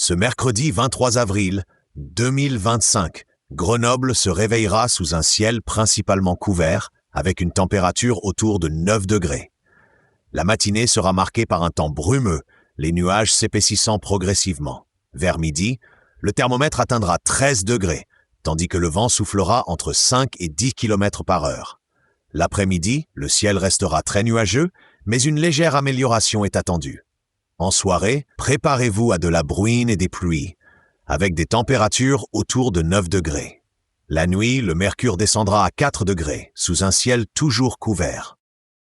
Ce mercredi 23 avril 2025, Grenoble se réveillera sous un ciel principalement couvert, avec une température autour de 9 degrés. La matinée sera marquée par un temps brumeux, les nuages s'épaississant progressivement. Vers midi, le thermomètre atteindra 13 degrés, tandis que le vent soufflera entre 5 et 10 km par heure. L'après-midi, le ciel restera très nuageux, mais une légère amélioration est attendue. En soirée, préparez-vous à de la bruine et des pluies, avec des températures autour de 9 degrés. La nuit, le mercure descendra à 4 degrés, sous un ciel toujours couvert.